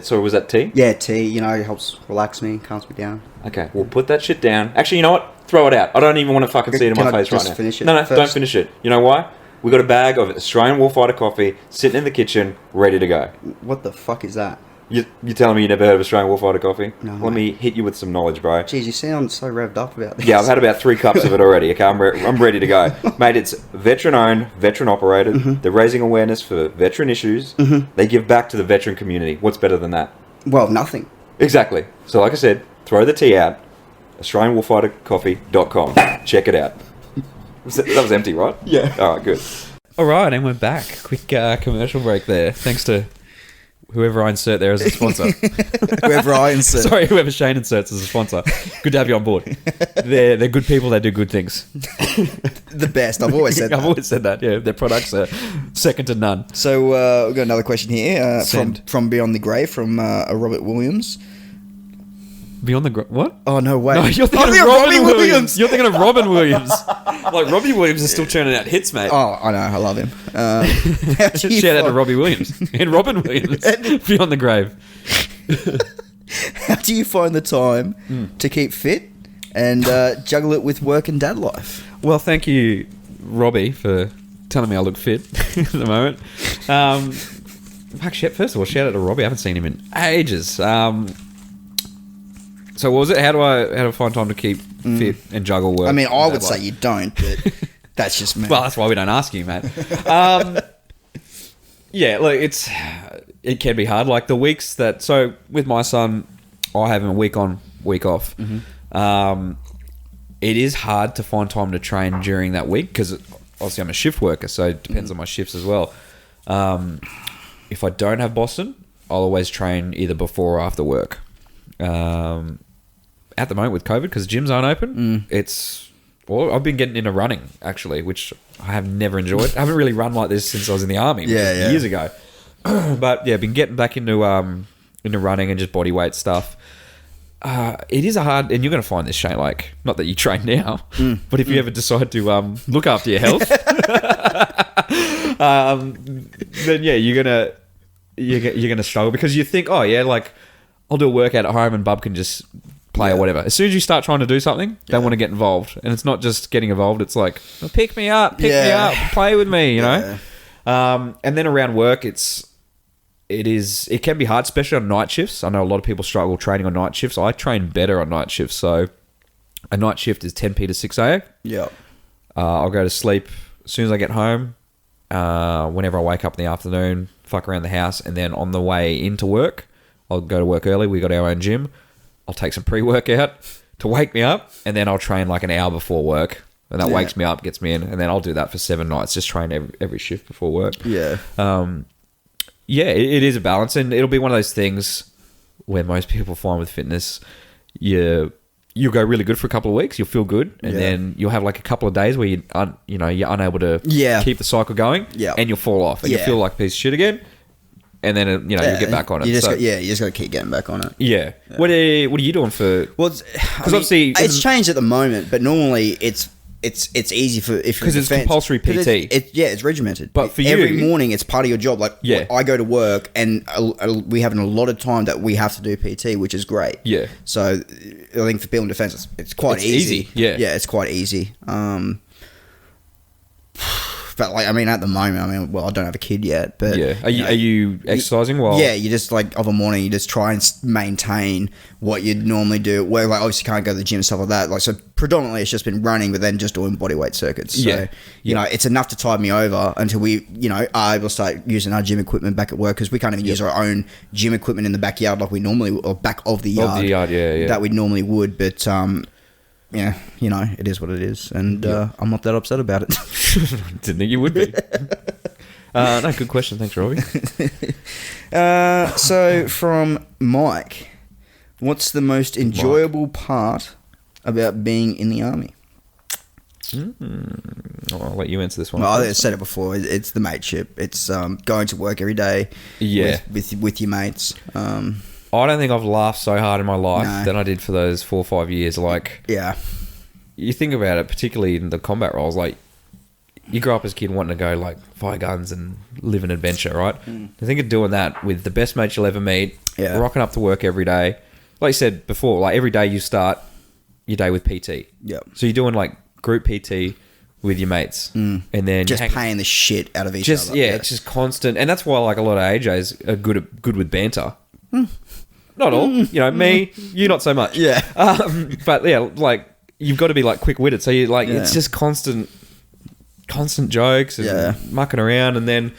So was that tea? Yeah, tea. You know, it helps relax me, calms me down. Okay, well, put that shit down. Actually, you know what? Throw it out. I don't even want to fucking see it in my face right now. Finish it no, first? Don't finish it. You know why? We got a bag of Australian Warfighter coffee sitting in the kitchen, ready to go. What the fuck is that? You're telling me you never heard of Australian Warfighter coffee? No. Let me hit you with some knowledge, bro. Jeez, you sound so revved up about this. Yeah, I've had about 3 cups of it already. Okay, I'm ready to go. Mate, it's veteran-owned, veteran-operated. Mm-hmm. They're raising awareness for veteran issues. Mm-hmm. They give back to the veteran community. What's better than that? Well, nothing. Exactly. So like I said, throw the tea out. AustralianWarfighterCoffee.com. Check it out. That was empty, right? Yeah. All right, good. All right, and we're back. Quick commercial break there. Thanks to whoever I insert there as a sponsor. Whoever Shane inserts as a sponsor. Good to have you on board. They're good people. They do good things. The best. I've always said that. I've always said that, yeah. Their products are second to none. So we've got another question here from Beyond the Grave from Robert Williams. Beyond the what? Oh, no way. No, you're thinking of Robin Williams. You're thinking of Robin Williams. Like, Robbie Williams is still churning out hits, mate. Oh, I know. I love him. Shout out to Robbie Williams and Robin Williams. Beyond the Grave. How do you find the time to keep fit and juggle it with work and dad life? Well, thank you, Robbie, for telling me I look fit at the moment. First of all, shout out to Robbie. I haven't seen him in ages. So what was it? How do I find time to keep fit and juggle work? I mean, I would say you don't, but that's just me. Well, that's why we don't ask you, mate. Yeah, look, it can be hard. Like the weeks so with my son, I have him a week on, week off. Mm-hmm. It is hard to find time to train during that week because obviously I'm a shift worker, so it depends on my shifts as well. If I don't have Boston, I'll always train either before or after work. At the moment with COVID, because gyms aren't open, I've been getting into running actually, which I have never enjoyed. I haven't really run like this since I was in the army, years ago. But yeah, been getting back into running and just body weight stuff. It is a hard, and you're going to find this, Shane. Like, not that you train now, but if you ever decide to look after your health, then yeah, you're gonna struggle because you think, oh yeah, like I'll do a workout at home and Bub can just play or whatever. As soon as you start trying to do something, they want to get involved, and it's not just getting involved. It's like, pick me up, play with me, you know. And then around work, it can be hard, especially on night shifts. I know a lot of people struggle training on night shifts. I train better on night shifts. So a night shift is 10 p to 6 a. Yeah. I'll go to sleep as soon as I get home. Whenever I wake up in the afternoon, fuck around the house, and then on the way into work, I'll go to work early. We got our own gym. I'll take some pre-workout to wake me up, and then I'll train like an hour before work. And that wakes me up, gets me in, and then I'll do that for 7 nights. Just train every shift before work. Yeah. Yeah, it is a balance, and it'll be one of those things where most people find with fitness, you'll go really good for a couple of weeks, you'll feel good, and then you'll have like a couple of days where you're unable to keep the cycle going, and you'll fall off, and you'll feel like a piece of shit again, and then you'll get back on it. You just got to keep getting back on it. Yeah. What are you doing for? Well, because obviously it's changed at the moment, but normally it's easy for because it's compulsory PT. It's regimented. But for you, every morning it's part of your job. Like I go to work and we have a lot of time that we have to do PT, which is great. Yeah. So I think for building defense, it's quite easy. Yeah. Yeah, it's quite easy. But like, I mean, at the moment, I don't have a kid yet, but are you exercising while? Yeah, you just like of a morning, you just try and maintain what you'd normally do. Where like obviously can't go to the gym and stuff like that. Like so, predominantly it's just been running, but then just doing bodyweight circuits. So it's enough to tide me over until we are able to start using our gym equipment back at work because we can't even use our own gym equipment in the backyard like we normally or back of the yard. That we normally would, but yeah, it is what it is, and I'm not that upset about it. Didn't think you would be. No, good question. Thanks, Robbie. So from Mike, what's the most enjoyable part about being in the army? I'll let you answer this one. Well, I said it before. It's the mateship. It's going to work every day. With your mates. I don't think I've laughed so hard in my life than I did for those 4 or 5 years. Like, you think about it, particularly in the combat roles, like, you grow up as a kid wanting to go, like, fire guns and live an adventure, right? I think of doing that with the best mates you'll ever meet, rocking up to work every day. Like you said before, like, every day you start your day with PT. Yeah. So you're doing, like, group PT with your mates. And then just paying the shit out of each other. Yeah, it's just constant. And that's why, like, a lot of AJs are good with banter. Not all, me, you not so much. Yeah. But yeah, like you've got to be like quick-witted. So you like it's just constant jokes and mucking around, and then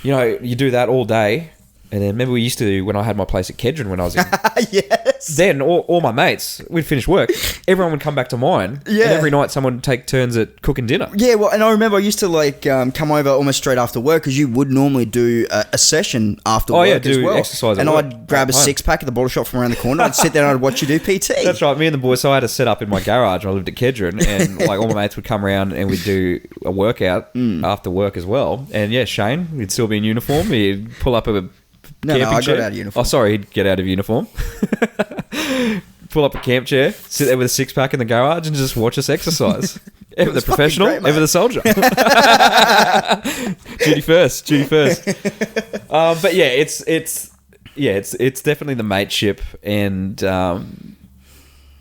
you do that all day. And then remember we used to, when I had my place at Kedron when I was in... Yes. Then all my mates, we'd finish work. Everyone would come back to mine. Yeah. And every night someone would take turns at cooking dinner. Yeah, well, and I remember I used to like come over almost straight after work because you would normally do a session after work as well. Exercise and I'd grab a six-pack at the bottle shop from around the corner. I'd sit there and I'd watch you do PT. That's right. Me and the boys, so I had a set up in my garage when I lived at Kedron, and like all my mates would come around and we'd do a workout after work as well. And yeah, Shane, he'd still be in uniform. He'd pull up a... No, I got out of uniform. Oh, sorry, he'd get out of uniform. Pull up a camp chair, sit there with a six-pack in the garage and just watch us exercise. Ever the professional, great, ever the soldier. Duty first. But yeah, it's definitely the mateship, and I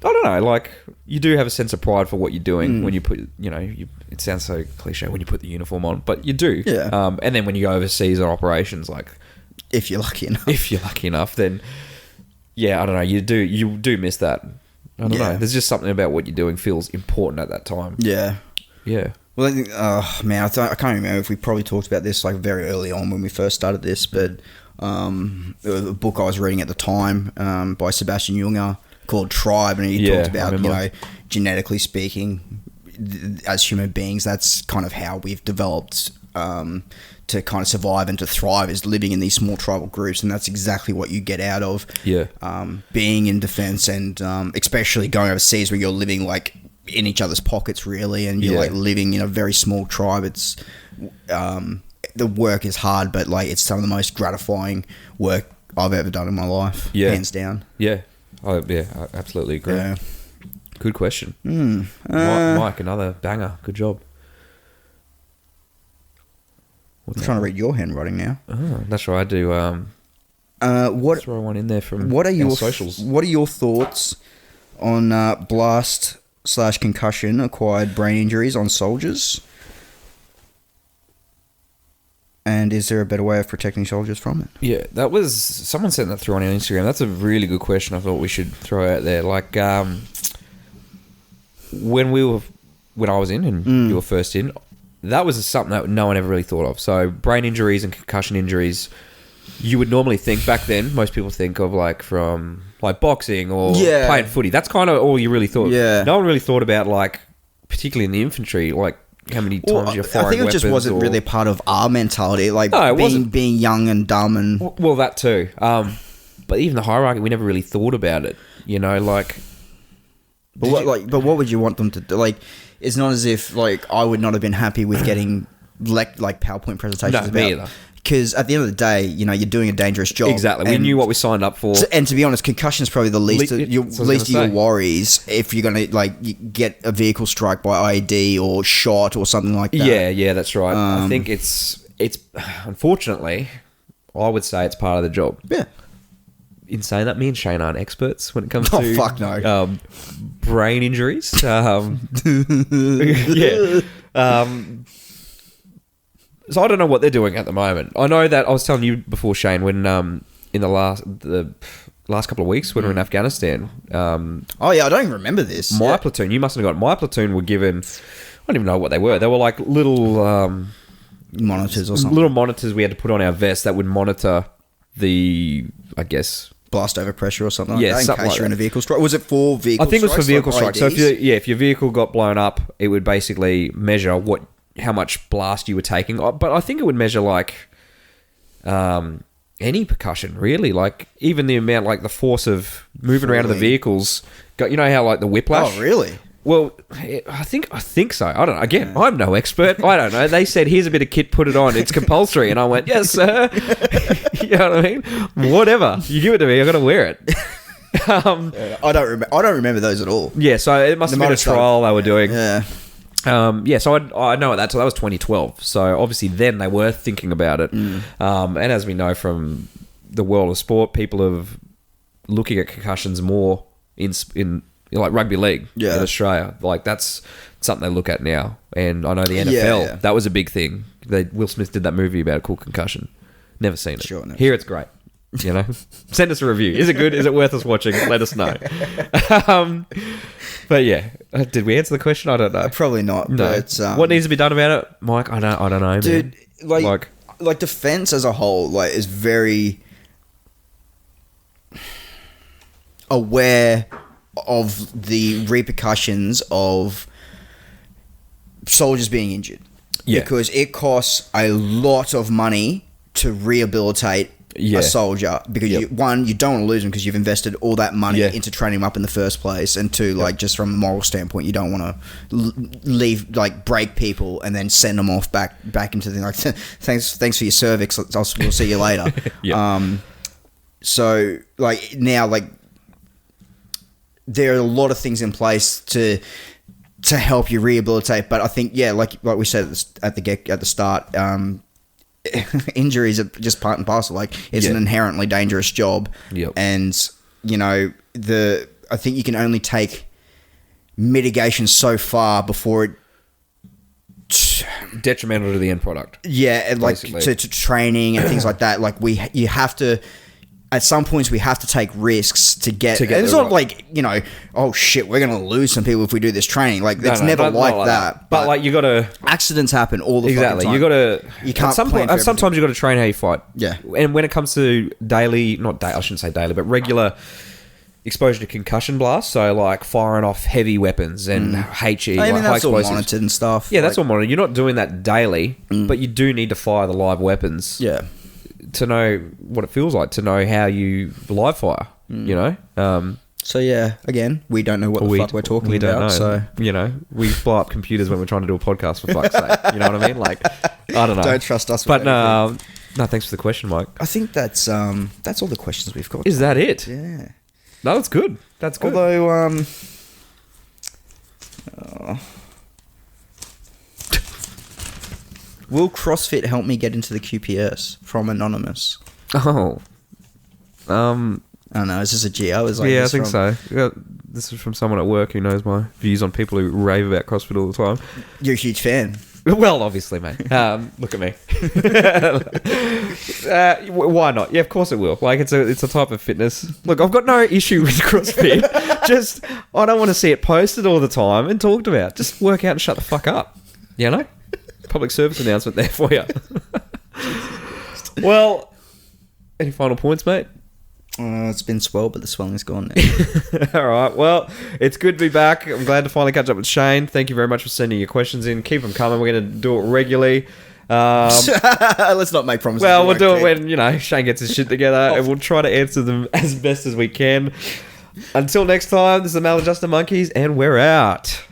don't know, like you do have a sense of pride for what you're doing when you put, it sounds so cliche when you put the uniform on, but you do. Yeah. And then when you go overseas on operations, like... If you're lucky enough. Then, yeah, I don't know, you do miss that. I don't know. There's just something about what you're doing feels important at that time. Yeah. Yeah. Well, I think, I can't remember if we probably talked about this like very early on when we first started this, but a book I was reading at the time by Sebastian Junger called Tribe, and he talked about, genetically speaking, as human beings, that's kind of how we've developed to kind of survive and to thrive, is living in these small tribal groups, and that's exactly what you get out of being in defense, and especially going overseas where you're living like in each other's pockets, really, and you're like living in a very small tribe. It's the work is hard, but like it's some of the most gratifying work I've ever done in my life, hands down. Yeah. I absolutely agree. Yeah. Good question. Mike, another banger. Good job. I'm trying to read your handwriting now. Oh, that's right. I do. Throw one in there from our socials. What are your thoughts on blast/concussion acquired brain injuries on soldiers? And is there a better way of protecting soldiers from it? Yeah, that was... Someone sent that through on Instagram. That's a really good question I thought we should throw out there. Like, when I was in and you were first in, that was something that no one ever really thought of. So, brain injuries and concussion injuries, you would normally think back then, most people think of like from like boxing or playing footy. That's kind of all you really thought. Yeah. No one really thought about, like, particularly in the infantry, like, how many times you're firing. I think it just wasn't really part of our mentality, like being young and dumb and... Well, that too. But even the hierarchy, we never really thought about it, like... But what would you want them to do? Like, it's not as if, like, I would not have been happy with getting, like PowerPoint presentations me either. Because at the end of the day, you're doing a dangerous job. Exactly. We knew what we signed up for. And to be honest, concussion is probably the least of your worries if you're going to like get a vehicle strike by IED or shot or something like that. Yeah, that's right. I think it's unfortunately, I would say it's part of the job. Yeah. In saying that, me and Shane aren't experts when it comes to fuck no. Brain injuries. So I don't know what they're doing at the moment. I know that I was telling you before, Shane, when in the last couple of weeks when we were in Afghanistan. I don't even remember this. My platoon, you mustn't have got. My platoon were given. I don't even know what they were. They were like little monitors or something. Little monitors we had to put on our vest that would monitor the, I guess, blast over pressure or something. Yeah, like that, in case you're in a vehicle strike. Was it for vehicle strikes? I think it was for vehicle strikes. So if your vehicle got blown up, it would basically measure how much blast you were taking. But I think it would measure like any percussion, really. Like even the amount, like the force of moving around in the vehicles. You know how like the whiplash? Oh, really? Well, I think so. I don't know. Again, I'm no expert. I don't know. They said, here's a bit of kit, put it on. It's compulsory. And I went, yes, sir. You know what I mean? Whatever. You give it to me, I got to wear it. I don't remember those at all. Yeah, so it must have been a trial they were doing. Yeah. So I know that. So that was 2012. So obviously then they were thinking about it. And as we know from the world of sport, people are looking at concussions more in like rugby league in Australia. Like that's something they look at now. And I know the NFL, that was a big thing. Will Smith did that movie about a cool concussion. Never seen it. Sure, no. Here it's great. Send us a review. Is it good? Is it worth us watching? Let us know. But yeah, did we answer the question? I don't know. Probably not. No. But, what needs to be done about it, Mike? I don't know, dude. Man. Like defense as a whole, like is very aware of the repercussions of soldiers being injured. Yeah. Because it costs a lot of money to rehabilitate a soldier because you don't want to lose them because you've invested all that money into training them up in the first place, and two, like just from a moral standpoint, you don't want to break people and then send them off back into the thanks for your cervix. We'll see you later. So like now, like there are a lot of things in place to help you rehabilitate, but I think like we said at the start. Injuries are just part and parcel. Like it's an inherently dangerous job, and I think you can only take mitigation so far before it detrimental to the end product. Yeah, and like to training and things like that. Like you have to. At some points, we have to take risks to get it's not like, you know, oh shit, we're going to lose some people if we do this training. Like, it's never like that. But like, you got to... Accidents happen all the fucking time. You got to... You can't plan for sometimes you got to train how you fight. Yeah. And when it comes to I shouldn't say daily, but regular exposure to concussion blasts, so like firing off heavy weapons and HE, I mean, that's all monitored and stuff. Yeah, that's all monitored. You're not doing that daily, but you do need to fire the live weapons. Yeah. To know what it feels like, to know how you live fire, you know? So, yeah, again, we don't know what the fuck we're talking about. Don't know. So, you know, we blow up computers when we're trying to do a podcast, for fuck's sake. You know what I mean? Like, I don't know. Don't trust us. But no, thanks for the question, Mike. I think that's all the questions we've got. Is that it? Yeah. No, that's good. That's good. Although, will CrossFit help me get into the QPS? From Anonymous. Oh. I don't know. Is this a G? I think so. Yeah, this is from someone at work who knows my views on people who rave about CrossFit all the time. You're a huge fan. Well, obviously, mate. Look at me. Why not? Yeah, of course it will. Like, it's a type of fitness. Look, I've got no issue with CrossFit. Just, I don't want to see it posted all the time and talked about. Just work out and shut the fuck up. You know? Public service announcement there for you. Well, any final points, mate? It's been swelled, but the swelling's gone now. All right. Well, it's good to be back. I'm glad to finally catch up with Shane. Thank you very much for sending your questions in. Keep them coming. We're going to do it regularly. Let's not make promises. Well, we'll do it when, you know, Shane gets his shit together, and we'll try to answer them as best as we can. Until next time, this is the Maladjusted Monkeys, and we're out.